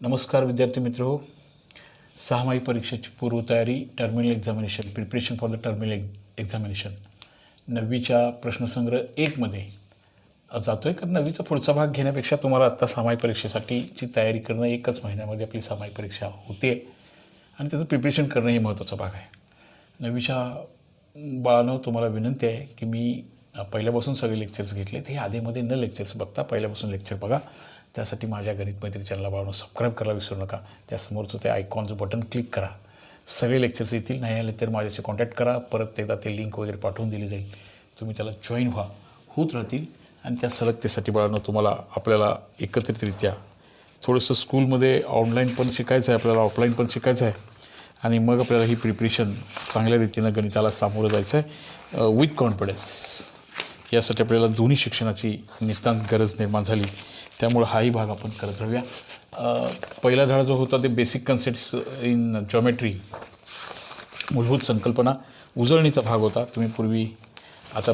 नमस्कार विद्यार्थी मित्रो, सहामाही परीक्षेची पूर्वतयारी terminal examination preparation for the terminal examination 9वीच्या प्रश्नसंग्रह 1मध्ये जातो आहे. कारण 9वीचा पुढचा भाग घेण्यापेक्षा तुम्हाला आत्ता सहामाही परीक्षेसाठीची तयारी करणं, एकच महिन्यामध्ये आपली सहामाही परीक्षा होते आणि त्याचं प्रिपरेशन करणं हे महत्त्वाचा भाग आहे. 9वीच्या बाळांनो, तुम्हाला विनंती आहे की मी पहिल्यापासून सगळे लेक्चर्स घेतले, हे आधीमध्ये न लेक्चर्स बघता पहिल्यापासून लेक्चर बघा. त्यासाठी माझ्या गणित मैत्री चॅनलला बाळांनो सबस्क्राईब करायला विसरू नका. त्यासमोरचं ते आयकॉनचं बटन क्लिक करा. सगळे लेक्चर्स येतील. नाही आले तर माझ्याशी कॉन्टॅक्ट करा. परत एकदा ते लिंक वगैरे पाठवून दिली जाईल. तुम्ही त्याला जॉईन होत राहतील. आणि त्या सलगतेसाठी बाळांनो, तुम्हाला आपल्याला एकत्रितरित्या थोडंसं स्कूलमध्ये ऑनलाईन पण शिकायचं आहे, आपल्याला ऑफलाईन पण शिकायचं आहे. आणि मग आपल्याला ही प्रिपरेशन चांगल्या रीतीनं गणिताला सामोरं जायचं आहे विथ कॉन्फिडन्स. यासाठी आपल्याला दोन्ही शिक्षणाची नितांत गरज निर्माण झाली. त्यामुळं हाही भाग आपण करत राहूया. पहिला धडा जो होता ते बेसिक कन्सेप्ट्स इन जॉमेट्री, मूलभूत संकल्पना, उजळणीचा भाग होता. तुम्ही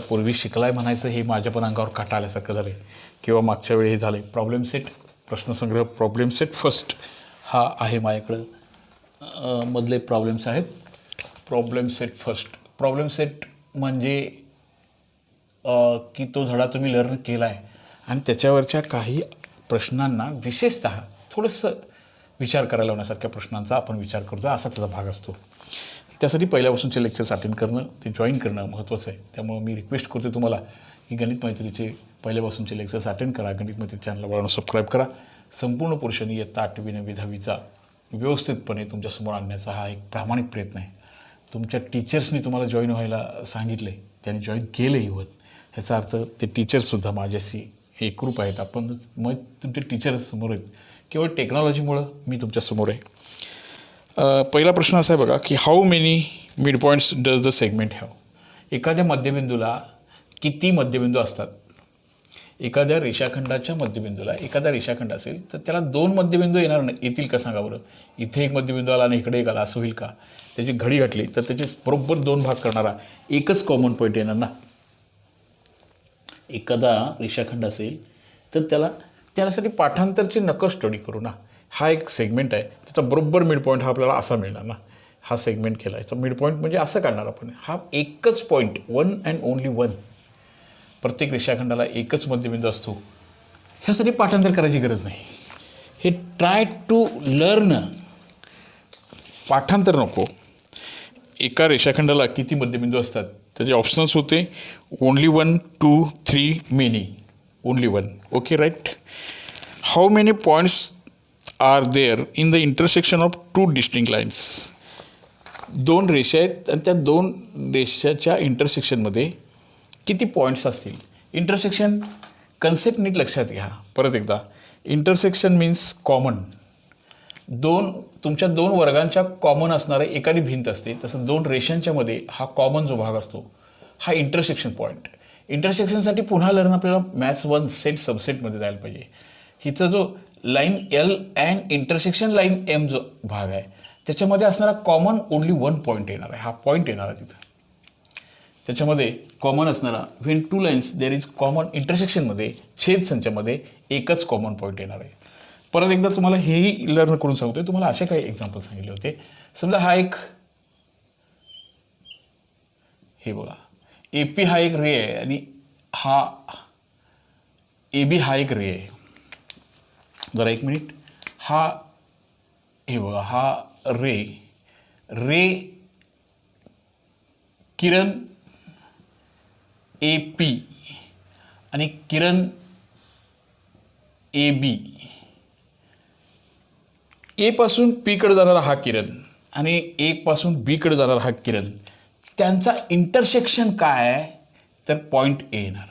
पूर्वी शिकलाय म्हणायचं हे माझ्या पण अंगावर काटा आल्यासारखं झालं आहे. किंवा मागच्या वेळी हे झालं आहे. प्रॉब्लेम सेट, प्रश्नसंग्रह प्रॉब्लेम सेट फर्स्ट हा आहे माझ्याकडं. मधले प्रॉब्लेम्स आहेत. Problem set first. Problem set म्हणजे की तो धडा तुम्ही लर्न केला आहे आणि त्याच्यावरच्या काही प्रश्नांना विशेषतः थोडंसं विचार करायला लावण्यासारख्या प्रश्नांचा आपण विचार करतो, असा त्याचा भाग असतो. त्यासाठी पहिल्यापासूनचे लेक्चर्स अटेंड करणं, ते जॉईन करणं महत्त्वाचं आहे. त्यामुळं मी रिक्वेस्ट करतो तुम्हाला की गणित मैत्रीचे पहिल्यापासूनचे लेक्चर्स अटेंड करा. गणित मैत्री चॅनलला बाळांनो सबस्क्राईब करा. संपूर्ण पोर्शन इयत्ता 8वी 9वी 10वीचा व्यवस्थितपणे तुमच्यासमोर आणण्याचा हा एक प्रामाणिक प्रयत्न आहे. तुमच्या टीचर्सनी तुम्हाला जॉईन व्हायला सांगितले, त्यांनी जॉईन केलं इव्हन. ह्याचा अर्थ ते टीचर्ससुद्धा माझ्याशी एकरूप आहेत. आपण मग तुमचे टीचर्स समोर आहेत. केवळ टेक्नॉलॉजीमुळं मी तुमच्यासमोर आहे. पहिला प्रश्न असा आहे बघा की how many mid points does the segment have. एखाद्या मध्यबिंदूला किती मध्यबिंदू असतात? एखाद्या रेषाखंडाच्या मध्यबिंदूला, एखादा रेषाखंड असेल तर त्याला 2 मध्यबिंदू येतील का सांगा बरं. इथे एक मध्यबिंदू आला आणि इकडे एक आला, असं होईल का? त्याची घडी घातली तर त्याचे बरोबर 2 भाग करणारा एकच कॉमन पॉईंट येणार ना. एखादा रेषाखंड असेल तर त्यासाठी पाठांतरची नकल स्टडी करू ना. हा एक सेगमेंट आहे, त्याचा बरोबर मिड पॉईंट हा आपल्याला असा मिळणार ना. हा सेगमेंट केला, याचा मिड पॉईंट म्हणजे असं काढणार आपण. हा एकच पॉईंट, 1 अँड ओनली 1. प्रत्येक रेषाखंडाला एकच मध्यबिंदू असतो. ह्यासाठी पाठांतर करायची गरज नाही. हे ट्राय टू लर्न, पाठांतर नको. एका रेषाखंडाला किती मध्यबिंदू असतात त्याचे ऑप्शन्स होते only 1, 2, 3, many. Only 1. Okay, right. How many points are there in the intersection of 2 distinct lines. 2 रेषा आहेत आणि त्या 2 रेषाच्या इंटरसेक्शनमध्ये किती पॉईंट्स असतील? इंटरसेक्शन कन्सेप्ट नीट लक्षात घ्या. परत एकदा, इंटरसेक्शन मीन्स कॉमन. तुमच्या 2 वर्गांच्या कॉमन असणारे एखादी भिंत असते, तसं 2 रेषांच्या मध्ये हा कॉमन जो भाग असतो हा इंटरसेक्शन पॉईंट. इंटरसेक्शनसाठी पुन्हा लर्न आपल्याला मॅथ्स 1 सेट सबसेटमध्ये जायला पाहिजे. हिचा जो line L and intersection line M जो भाग आहे त्याच्यामध्ये असणारा कॉमन ओनली 1 पॉईंट येणार आहे. हा पॉईंट येणार आहे तिथं. त्याच्यामध्ये कॉमन असणारा when 2 lines there is common इंटरसेक्शनमध्ये, छेद संचामध्ये एकच कॉमन पॉईंट येणार आहे. परत एकदा तुम्हाला हेही लर्न करून सांगतोय. तुम्हाला असे काही एक्झाम्पल सांगितले होते. समजा हा एक, हे बघा, AP हा एक रे आहे आणि हा AB हा एक रे आहे. जरा एक मिनिट. हे बघा, हा रे किरण AP आणि किरण AB. A पासून P कडे जाणारा हा किरण आणि A पासून B कडे जाणारा हा किरण, त्यांचा इंटरसेक्शन काय आहे तर पॉईंट A येणार.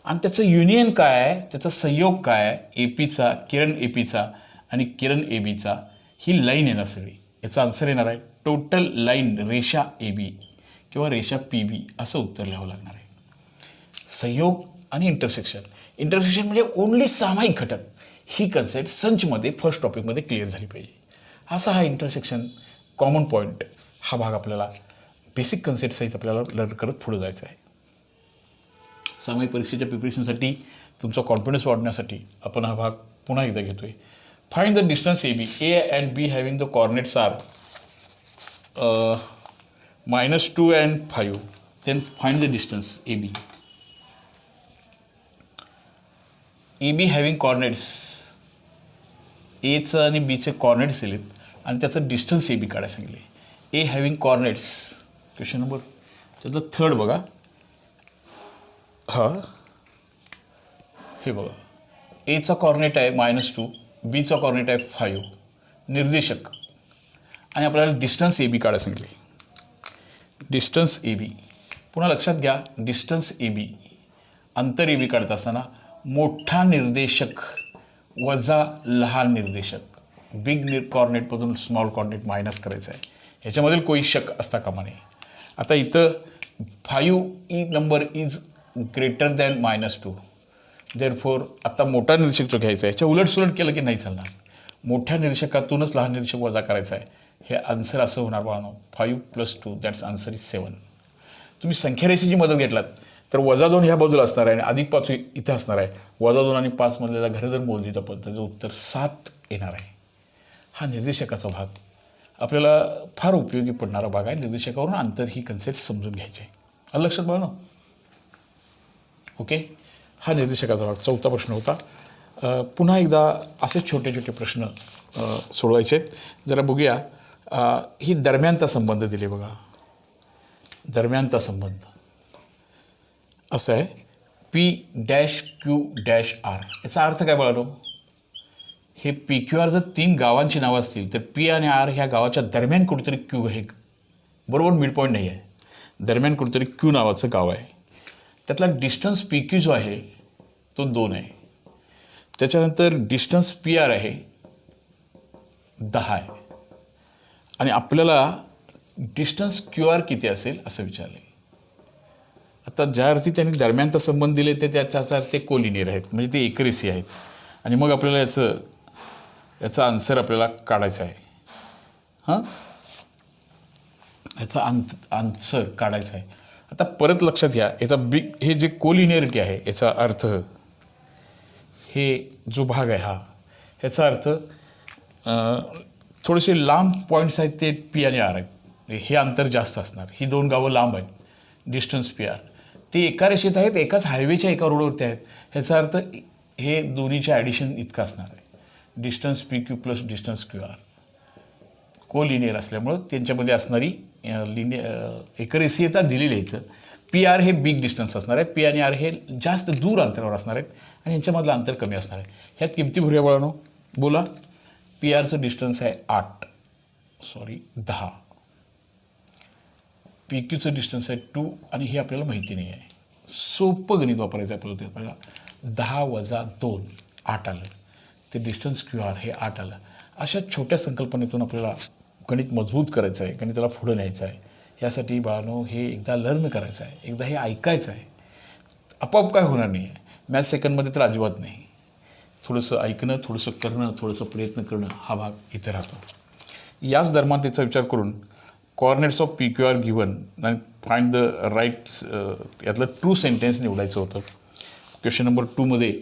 आणि त्याचं युनियन काय आहे, त्याचा संयोग काय आहे, APचा, किरण APचा आणि किरण ABचा, ही लाईन येणार सगळी. याचा आन्सर येणार आहे टोटल लाईन रेषा AB किंवा रेषा PB असं उत्तर लिहावं लागणार आहे. संयोग आणि इंटरसेक्शन म्हणजे ओनली सामायिक घटक. ही कन्सेप्ट संचमध्ये फर्स्ट टॉपिकमध्ये क्लिअर झाली पाहिजे. असा हा इंटरसेक्शन कॉमन पॉईंट हा भाग आपल्याला बेसिक कन्सेप्ट सहित आपल्याला लर्न करत पुढे जायचं आहे. सामायिक परीक्षेच्या प्रिपरेशनसाठी तुमचा कॉन्फिडन्स वाढण्यासाठी आपण हा भाग पुन्हा एकदा घेतो आहे. Find the distance AB. A and B having the coordinates are -2 and 5. Then find the distance AB. AB having coordinates, Aचं आणि Bचे कॉर्डिनेट्स दिलेत आणि त्याचं डिस्टन्स AB काढायला सांगितले. A having coordinates, question number त्यातलं थर्ड बघा. हा हे बघा, Aचा कॉर्डिनेट आहे -2, Bचा कॉर्डिनेट आहे 5, निर्देशक, आणि आपल्याला डिस्टन्स AB काढायला सांगितले. डिस्टन्स AB पुन्हा लक्षात घ्या, डिस्टन्स AB अंतर AB काढत असताना मोठा निर्देशक वजा लहान निर्देशक, बिग कॉर्डिनेटमधून स्मॉल कॉर्डिनेट मायनस करायचं आहे. ह्याच्यामधील कोई शक असता कामा नये. आता इथं 5 number is greater than -2. Therefore आता मोठा निर्देशक जो घ्यायचा आहे, ह्याच्या उलटसुलट केलं की नाही चालणार. मोठ्या निर्देशकातूनच लहान निर्देशक वजा करायचा आहे. हे आन्सर असं होणार बाळांनो, 5 + 2 दॅट्स आन्सर इज 7. तुम्ही संख्यारेषेची मदत घेतलात तर -2 ह्या बाजूला असणार आहे आणि +5 इथं असणार आहे. -2 आणि 5 मधल्याला घरं जर मोजली तर त्याचं उत्तर 7 येणार आहे. हा निर्देशकाचा भाग आपल्याला फार उपयोगी पडणारा भाग आहे. निर्देशकावरून अंतर ही कन्सेप्ट समजून घ्यायची आहे. आलं लक्षात बघा ना. ओके, हा निर्देशकाचा भाग चौथा प्रश्न होता. पुन्हा एकदा असे छोटे छोटे प्रश्न सोडवायचे आहेत. जरा बघूया. ही दरम्यानचा संबंध दिले बघा. दरम्यानचा संबंध असं आहे, P-Q-R. याचा अर्थ काय बघा. हे PQR जर 3 गावांची नावं असतील तर P आणि R ह्या गावाच्या दरम्यान कुठेतरी Q हे बरोबर मिड पॉईंट नाही आहे. दरम्यान कुठेतरी Q नावाचं गाव आहे. त्यातला डिस्टन्स PQ जो आहे तो 2 आहे. त्याच्यानंतर डिस्टन्स PR आहे 10 आहे. आणि आपल्याला डिस्टन्स QR किती असेल असं विचारले. आता ज्या अर्थी त्यांनी दरम्यानचा संबंध दिले ते त्याच्या ते कोलिनियर आहेत, म्हणजे ते एकरेषीय आहेत. आणि मग आपल्याला याचा आन्सर आपल्याला काढायचा आहे. हां, याचा आन्सर काढायचा आहे. आता परत लक्षात घ्या, याचा बिग हे जे कोलिनियरिटी आहे याचा अर्थ, हे जो भाग आहे हा, ह्याचा अर्थ थोडेसे लांब पॉईंट्स आहेत ते P आणि R आहेत. हे अंतर जास्त असणार. ही 2 गावं लांब आहेत. डिस्टन्स PR ते एका रेषेत आहेत, एकाच हायवेच्या एका रोडवरती आहेत. ह्याचा अर्थ हे दोन्हीचे ॲडिशन इतकं असणार आहे. Distance PQ + distance QR collinear असल्यामुळं त्यांच्यामध्ये असणारी एकरेषीयता दिलेली आहे. इथं PR हे बिग डिस्टन्स असणार आहे. P आणि R हे जास्त दूर अंतरावर असणार आहेत आणि यांच्यामधलं अंतर कमी असणार आहे. ह्यात किमती भरूया बाळांनो. बोला. PRचं डिस्टन्स आहे 10. PQचं डिस्टन्स आहे 2 आणि हे आपल्याला माहिती नाही आहे. सोपं गणित वापरायचं आहे आपल्याला. ते आपल्याला 10 - 2 8 आलं. ते डिस्टन्स QR हे 8 आलं. अशा छोट्या संकल्पनेतून आपल्याला गणित मजबूत करायचं आहे, गणिताला पुढं न्यायचं आहे. यासाठी बाळांनो हे एकदा लर्न करायचं आहे, एकदा हे ऐकायचं आहे. आपोआप काय होणार नाही आहे. मॅथ्स सेकंडमध्ये तर अजिबात नाही. थोडंसं ऐकणं, थोडंसं करणं, थोडंसं प्रयत्न करणं हा भाग इथे राहतो. याच दरम्यान त्याचा विचार करून कॉर्डिनेट्स ऑफ PQR गिवन आणि फाइंड द राईट यातलं ट्रू सेंटेन्स निवडायचं होतं. क्वेश्चन नंबर 2मध्ये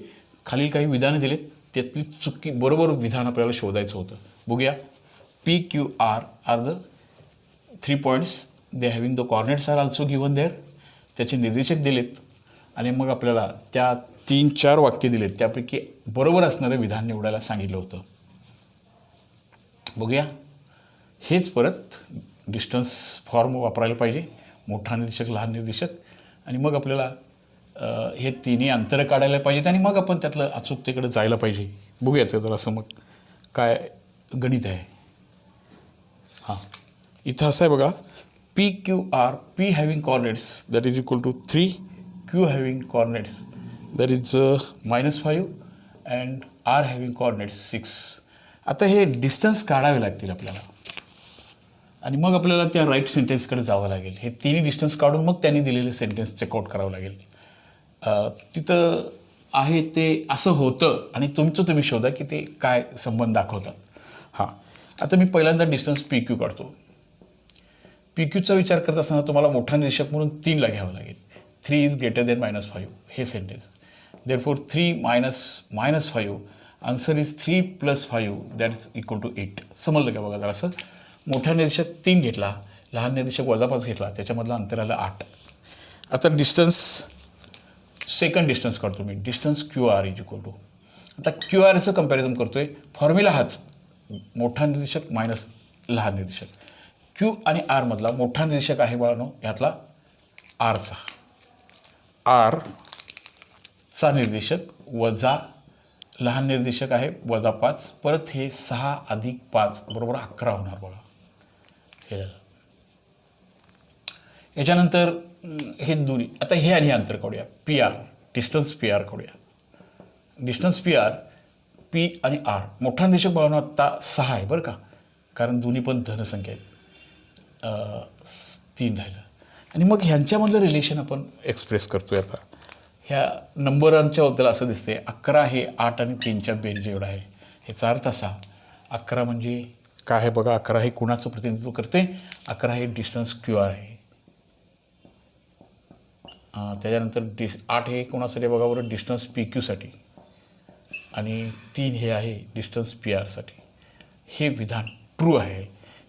खालील काही विधानं दिलेत, त्यातली चुकी बरोबर विधान आपल्याला शोधायचं होतं. बघूया. PQR are the 3 points, they having the coordinates are also given there. त्याचे निर्देशक दिलेत आणि मग आपल्याला त्या 3-4 वाक्य दिलेत, त्यापैकी बरोबर असणारं विधान निवडायला सांगितलं होतं. बघूया. हेच परत डिस्टन्स फॉर्म वापरायला पाहिजे, मोठा निर्देशक, लहान निर्देशक, आणि मग आपल्याला हे तिन्ही अंतरं काढायला पाहिजेत आणि मग आपण त्यातलं अचूकतेकडे जायला पाहिजे. बघूया तर जरा असं मग काय गणित आहे. हां, इथं असं आहे बघा. PQR, P having coordinates that is equal to 3, Q having coordinates that is -5 and R having coordinates 6. आता हे डिस्टन्स काढावे लागतील आपल्याला आणि मग आपल्याला त्या राईट सेंटेन्सकडे जावं लागेल. हे तिन्ही डिस्टन्स काढून मग त्यांनी दिलेले सेंटेन्स चेकआउट करावं लागेल. तिथं आहे ते असं होतं आणि तुमचं तुम्ही शोधा की ते काय संबंध दाखवतात. हां, आता मी पहिल्यांदा डिस्टन्स PQ काढतो. PQचा विचार करत असताना तुम्हाला मोठा निर्देशक म्हणून 3ला घ्यावं लागेल. 3 इज ग्रेटर दॅन -5 हे sentence. Therefore 3 - -5 answer is 3 + 5 that is equal to 8. समजलं का बघा जरासं. मोठा निरीक्षक 3 घेतला, लहान निरीक्षक -5 घेतला, त्याच्यामधलं अंतर आलं 8. आता डिस्टन्स, सेकंड डिस्टन्स काढतो मी. Distance QR is equal to, आता QRचं कंपॅरिझन करतो आहे. फॉर्म्युला हाच, मोठा निरीक्षक मायनस लहान निरीक्षक. Q आणि R मधला मोठा निरीक्षक आहे बाळांनो ह्यातला Rचा, Rचा निर्देशक वजा लहान निर्देशक आहे -5. परत हे 6 + 5 बरोबर 11 होणार बघा. हे याच्यानंतर हे दुरी. आता हे आणि हे अंतर काढूया. PR, डिस्टन्स PR काढूया. डिस्टन्स PR, P आणि R. मोठा निरीक्षक बाळांनो आत्ता 6 आहे बरं का, कारण दोन्ही पण धनसंख्या आहेत. 3 राहिलं. आणि मग ह्यांच्यामधलं रिलेशन आपण एक्सप्रेस करतोय. आता ह्या नंबरांच्याबद्दल असं दिसते 11 हे 8 आणि 3च्या बेरजे एवढा आहे. ह्याचा अर्थ असा, 11 म्हणजे काय आहे बघा, 11 हे कुणाचं प्रतिनिधित्व करते? 11 हे डिस्टन्स QR आहे. त्याच्यानंतर 8 हे कोणासाठी बघा बरं, डिस्टन्स PQ साठी. आणि 3 हे आहे डिस्टन्स PR साठी. हे विधान ट्रू आहे.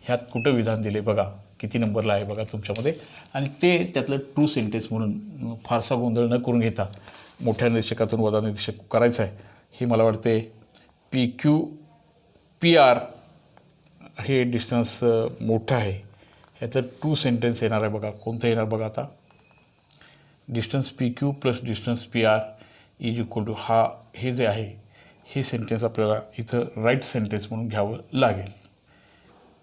ह्यात कुठं विधान दिले बघा, किती नंबरला आहे बघा तुमच्यामध्ये. आणि ते त्यातलं ट्रू सेंटेन्स म्हणून फारसा गोंधळ न करून घेता मोठ्या निरीक्षकातून वजा निरीक्षक करायचं आहे. हे मला वाटते PR हे डिस्टन्स मोठं आहे. ह्यातलं ट्रू सेंटेन्स येणार आहे बघा. कोणतं येणार बघा आता, distance PQ + distance PR is equal to हे जे आहे हे सेंटेन्स आपल्याला इथं राईट सेंटेन्स म्हणून घ्यावं लागेल.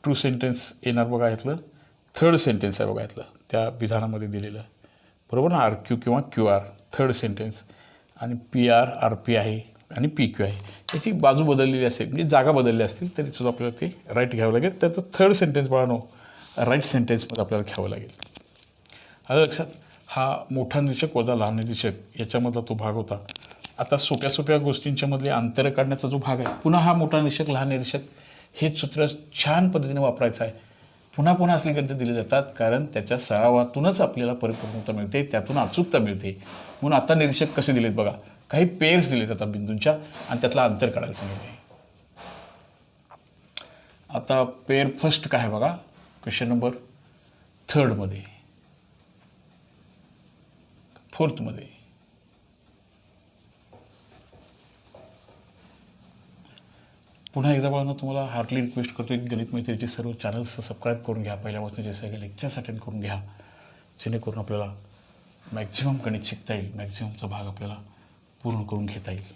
ट्रू सेंटेन्स येणार बघा. ह्यातलं थर्ड सेंटेन्स आहे बघा, ह्यातलं त्या विधानामध्ये दिलेलं बरोबर ना, RQ किंवा QR थर्ड सेंटेन्स. आणि PR RP आहे आणि PQ आहे. याची बाजू बदललेली असेल म्हणजे जागा बदलल्या असतील तरी सुद्धा आपल्याला ते राईट घ्यावं लागेल. त्याचं थर्ड सेंटेन्स बाळांनो राईट सेंटेन्समध्ये आपल्याला घ्यावं लागेल. आलं लक्षात. हा मोठा निरीक्षक वजा लहान निरीक्षक याच्यामधला तो भाग होता. आता सोप्या सोप्या गोष्टींच्या मधले अंतर काढण्याचा जो भाग आहे, पुन्हा हा मोठा निरीक्षक लहान निरीक्षक हेच सूत्र छान पद्धतीने वापरायचं आहे. पुन्हा पुन्हा असले गणितं दिले जातात कारण त्याच्या सरावातूनच आपल्याला परिपूर्णता मिळते, त्यातून अचूकता मिळते. म्हणून आता निरीक्षक कसे दिलेत बघा, काही पेअर्स दिलेत आता बिंदूंच्या आणि त्यातला अंतर काढायला सांगितले. आता पेअर फर्स्ट काय आहे बघा, क्वेश्चन नंबर 3 मध्ये, 4 मध्ये. पुन्हा एकदा बाळांनो तुम्हाला हार्टली रिक्वेस्ट करतो की गणित मैत्रीचे सर्व चॅनल्स सबस्क्राईब करून घ्या, पहिल्यापासूनचे सगळे लेक्चर्स अटेंड करून घ्या, जेणेकरून आपल्याला मॅक्झिमम गणित शिकता येईल, मॅक्झिममचा भाग आपल्याला पूर्ण करून घेता येईल.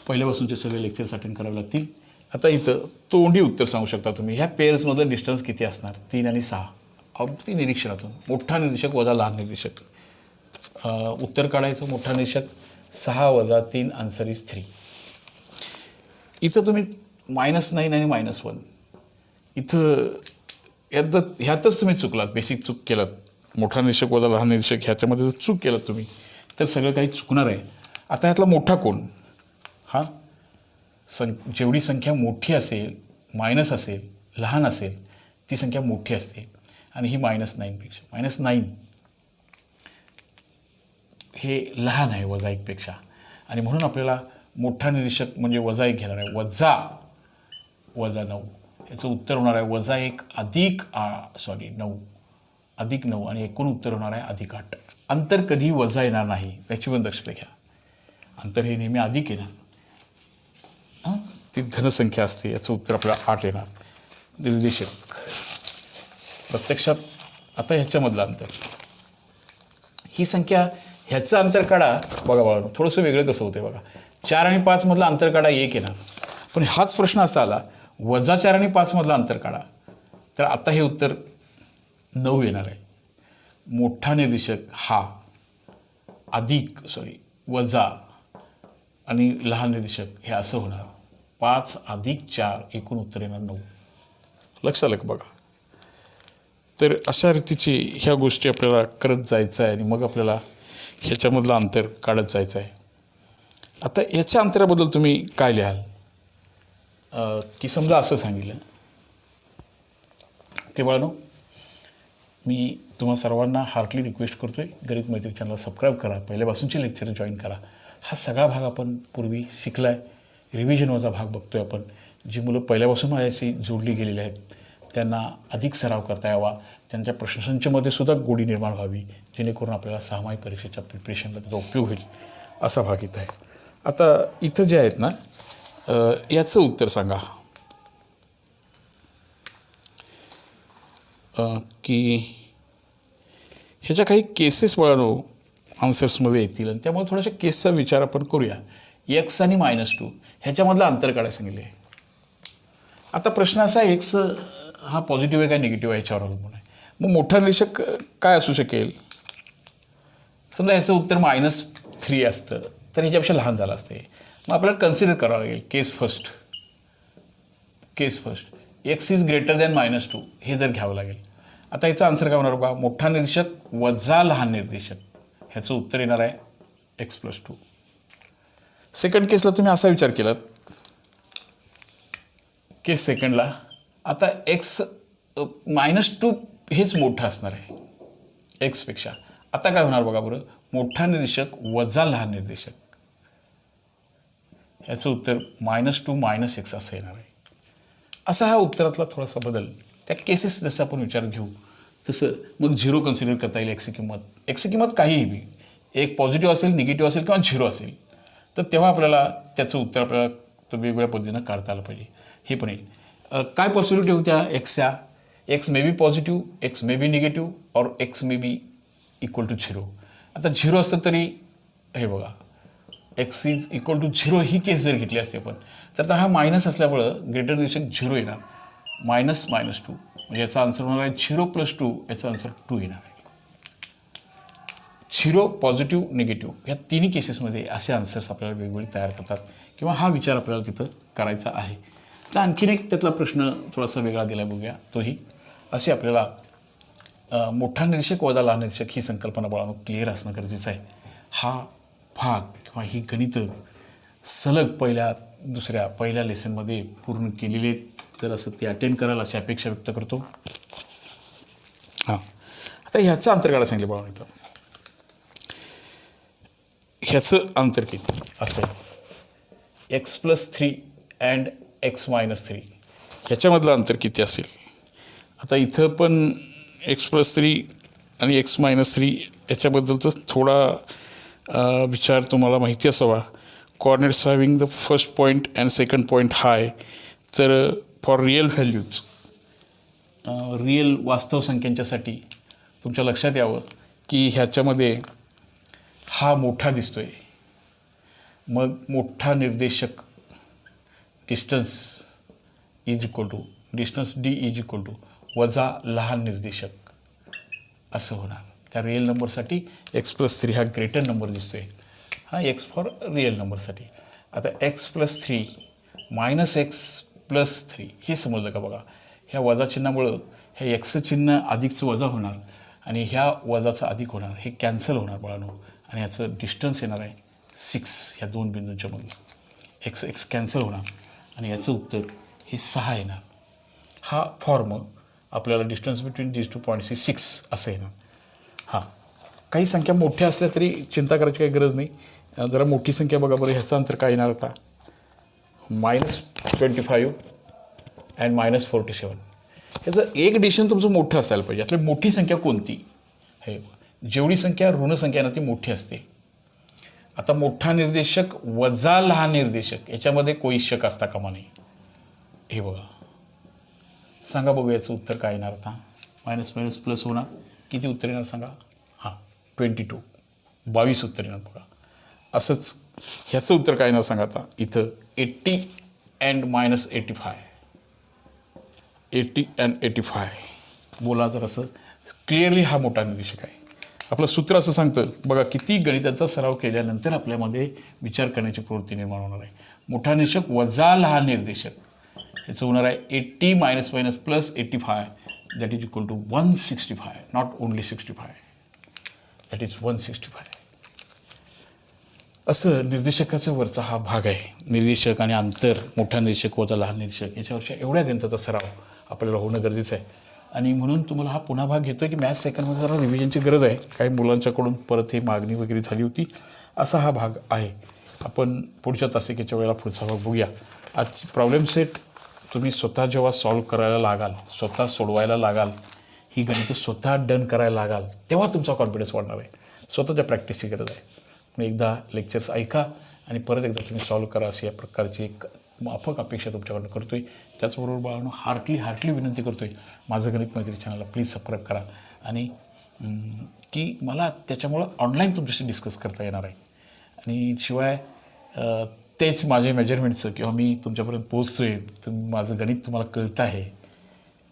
पहिल्यापासूनचे सगळे लेक्चर्स अटेंड करावे लागतील. आता इथं तोंडी उत्तर सांगू शकता तुम्ही. ह्या पेअर्समधलं डिस्टन्स किती असणार, 3 आणि 6 अगदी निरीक्षणातून. मोठा निरीक्षक वजा लहान निरीक्षक. उत्तर काढायचं, मोठा निरीक्षक 6 + 3 आन्सर इज 3. इथं तुम्ही -9 आणि -1 इथं ह्यातच तुम्ही चुकलात, बेसिक चूक केलात. मोठा निरीक्षक वजा लहान निरीक्षक ह्याच्यामध्ये जर चूक केलात तुम्ही तर सगळं काही चुकणार आहे. आता ह्यातला मोठा कोण, जेवढी संख्या मोठी असेल, मायनस असेल, लहान असेल ती संख्या मोठी असते. आणि ही -9 पेक्षा -9 हे लहान आहे वजा 1 पेक्षा. आणि म्हणून आपल्याला मोठा निरीक्षक म्हणजे -1 घेणार आहे. -9 याचं उत्तर होणार आहे -1 अधिक 9 अधिक 9 आणि एकूण उत्तर होणार आहे +8. अंतर कधी वजा येणार नाही याची पण दक्षता घ्या. अंतर हे नेहमी अधिक येणार, ती धनसंख्या असते. याचं उत्तर आपल्याला 8 येणार. निर्देशक प्रत्यक्षात आता ह्याच्यामधलं अंतर, ही संख्या ह्याचं अंतर काढा बघा बाळा, थोडंसं वेगळं कसं होतं बघा. 4 आणि 5 मधलं अंतर काढा 1 येणार. पण हाच प्रश्न असा आला -4 आणि 5 मधलं अंतर काढा, तर आता हे उत्तर 9 येणार आहे. मोठा निर्देशक हा वजा आणि लहान निर्देशक हे असं होणार 5 + 4 एकूण उत्तर येणार 9. लक्षात आलं का बघा. तर अशा रीतीची ह्या गोष्टी आपल्याला करत जायचं आहे आणि मग आपल्याला ह्याच्यामधलं अंतर काढत जायचं आहे. आता ह्याच्या अंतराबद्दल तुम्ही काय लिहाल की समजा असं सांगितलं की बाळांनो, मी तुम्हा सर्वांना हार्टली रिक्वेस्ट करतो आहे, गणित मैत्री चॅनलला सबस्क्राईब करा, पहिल्यापासूनचे लेक्चर जॉईन करा, हा सगळा भाग आपण पूर्वी शिकला आहे. रिव्हिजनवरचा भाग बघतो आहे आपण. जी मुलं पहिल्यापासून माझ्याशी जोडली गेलेली आहेत त्यांना अधिक सराव करता यावा, त्यांच्या प्रश्नसंचमध्ये सुद्धा गोडी निर्माण व्हावी, जेणेकरून आपल्याला सहामाही परीक्षेच्या प्रिपरेशनला त्याचा उपयोग होईल असा भाग इथं आहे. आता इथं जे आहेत ना याचं उत्तर सांगा की ह्याच्या काही केसेस वळणं आन्सर्समध्ये येतील आणि त्यामुळे थोड्याशा केसचा विचार आपण करूया. एक्स आणि -2 ह्याच्यामधलं अंतर काढायला सांगितले आहे. आता प्रश्न असा आहे एक्स हा पॉझिटिव्ह आहे का निगेटिव्ह आहे याच्यावर अवलंबून आहे. मग मोठा निरीक्षक काय असू शकेल? समजा याचं उत्तर -3 असतं तर ह्याच्यापेक्षा लहान झालं असते. मग आपल्याला कन्सिडर करावं लागेल case first X is greater than -2 हे जर घ्यावं लागेल. आता याचा आन्सर काय होणार बघा, मोठा निरीक्षक वजा लहान निर्देशक, ह्याचं उत्तर येणार आहे x+2. सेकंड केसला तुम्ही असा विचार केलात, केस सेकंडला आता x -2 हेच मोठं असणार आहे एक्सपेक्षा. आता काय होणार बघा बरं, मोठा निर्देशक वजा लहान निर्देशक, ह्याचं उत्तर -2 - x असं येणार आहे. असा हा उत्तरातला थोडासा बदल. त्या केसेस जसं आपण विचार घेऊ तसं मग 0 कन्सिडर करता येईल. एक्सची किंमत काहीही बी, एक पॉझिटिव्ह असेल, निगेटिव्ह असेल किंवा 0 असेल, तर तेव्हा आपल्याला त्याचं उत्तर आपल्याला वेगवेगळ्या पद्धतीनं काढता आलं पाहिजे. हे पण येईल. काय पॉसिबिलिटी होत्या एक्सच्या? X may be positive, X may be negative और X may be equal to 0. आता 0 असतं तरी हे बघा, एक्स इज इक्वल टू 0 ही केस जर घेतली असते आपण, तर हा मायनस असल्यामुळं ग्रेटर निरीक्षक 0 येणार, -2 म्हणजे याचा आन्सर होणार आहे 0 + 2, याचा आन्सर 2 येणार आहे. 0 पॉझिटिव्ह निगेटिव्ह या तिन्ही केसेसमध्ये असे आन्सर्स आपल्याला वेगवेगळे तयार करतात किंवा हा विचार आपल्याला तिथं करायचा आहे. तर आणखीन एक त्यातला प्रश्न थोडासा वेगळा दिला बघूया. तोही असे आपल्याला मोठा निरीक्षक वजा लहान निरीक्षक ही संकल्पना बाळांनो क्लिअर असणं गरजेचं आहे. हा भाग किंवा ही गणितं सलग पहिल्या लेसनमध्ये पूर्ण केलेले आहेत, तर असं ते अटेंड कराल अशी अपेक्षा व्यक्त करतो. हां, आता ह्याचं अंतर काढायला सांगितलं बाळांनो. इथं ह्याचं अंतर किती असेल? x+3 अँड x-3 ह्याच्यामधलं अंतर किती असेल? आता इथं पण x+3 आणि x-3 याच्याबद्दलचा थोडा विचार तुम्हाला माहिती असावा. coordinates having the first point and second point high. तर फॉर रिअल व्हॅल्यूज, रिअल वास्तव संख्यांच्यासाठी तुमच्या लक्षात यावं की ह्याच्यामध्ये हा मोठा दिसतोय, मग मोठा निर्देशक distance d is equal to वजा लहान निर्देशक असं होणार. त्या रिअल नंबरसाठी x+3 हा ग्रेटर नंबर दिसतोय, हा x फॉर रिअल नंबरसाठी. आता x+3 - x+3 हे समजलं का बघा, ह्या वजा चिन्हामुळं ह्या x चिन्ह अधिकचं वजा होणार आणि ह्या वजाचं अधिक होणार, हे कॅन्सल होणार बाळांनो. आणि याचं डिस्टन्स येणार आहे 6 ह्या दोन बिंदूंच्या मधलं. x कॅन्सल होणार आणि याचं उत्तर हे 6 येणार. हा फॉर्म आपल्याला डिस्टन्स बिटवीन दीज 2 पॉईंट्स 6 असं येणार. हां, काही संख्या मोठ्या असल्या तरी चिंता करायची काही गरज नाही. जरा मोठी संख्या बघा बरं, ह्याचं अंतर काय येणार आता? -25 अँड -47. ह्याचं एक डिशन तुमचं मोठं असायला पाहिजे. यातली मोठी संख्या कोणती? हे जेवढी संख्या ऋण संख्या ना ती मोठी असते. आता मोठा निर्देशक वजा लहान निर्देशक याच्यामध्ये कोई शक असता कामा नये. हे बघा, सांगा बघू याचं उत्तर काय येणार आता? मायनस प्लस होणार, किती उत्तर येणार सांगा? हां, 22 उत्तर येणार बघा. असंच ह्याचं उत्तर काय येणार सांगा आता? इथं 80 अँड -85. 80 अँड 85 बोला तर असं क्लिअरली हा मोठा निर्देशक आहे. आपलं सूत्र असं सांगतं बघा, किती गणिताचा सराव केल्यानंतर आपल्यामध्ये विचार करण्याची प्रवृत्ती निर्माण होणार आहे. मोठा निर्देशक वजा लहान निर्देशक याचं होणार आहे 80 - +85 that is equal to 165, not only 65, that is 165. असं निर्देशकाचा वरचा हा भाग आहे. निर्देशक आणि अंतर, मोठा निर्देशक वजा लहान निर्देशक याच्यावरच्या एवढ्या गणिताचा सराव आपल्याला होणं गरजेचं आहे. आणि म्हणून तुम्हाला हा पुन्हा भाग घेतो आहे की मॅथ्स सेकंडमध्ये जरा रिव्हिजनची गरज आहे. काही मुलांच्याकडून परत ही मागणी वगैरे झाली होती, असा हा भाग आहे. आपण पुढच्या तासिकेच्या वेळेला पुढचा भाग बघूया. आजची प्रॉब्लेम सेट तुम्ही स्वतः जेव्हा सॉल्व करायला लागाल, स्वतः सोडवायला लागाल, ही गणितं स्वतः डन करायला लागाल, तेव्हा तुमचा कॉन्फिडन्स वाढणार आहे. स्वतःच्या प्रॅक्टिसची गरज आहे. मग एकदा लेक्चर्स ऐका आणि परत एकदा तुम्ही सॉल्व करा, अशी या प्रकारची एक माफक अपेक्षा तुमच्याकडून करतो आहे. त्याचबरोबर बाळांनो, हार्टली विनंती करतो आहे, माझं गणित मैत्री चॅनलला प्लीज सबस्क्राईब करा. आणि की मला त्याच्यामुळं ऑनलाईन तुमच्याशी डिस्कस करता येणार आहे. आणि शिवाय तेच माझे मेजरमेंटचं किंवा मी तुमच्यापर्यंत पोहोचतो आहे, माझं गणित तुम्हाला कळतं आहे,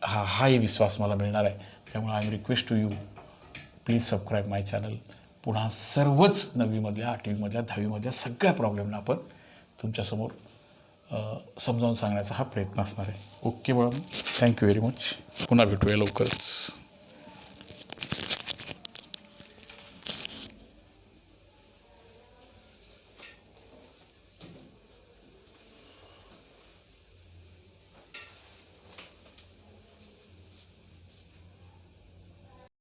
हाही विश्वास मला मिळणार आहे. त्यामुळे I am request to you, please subscribe my channel. पुन्हा सर्वच 9वीमधल्या 8वीमधल्या 10वीमधल्या सगळ्या प्रॉब्लेमला आपण तुमच्यासमोर समजावून सांगण्याचा हा प्रयत्न असणार आहे. ओके बाळा, थँक्यू व्हेरी मच. पुन्हा भेटूया लवकरच.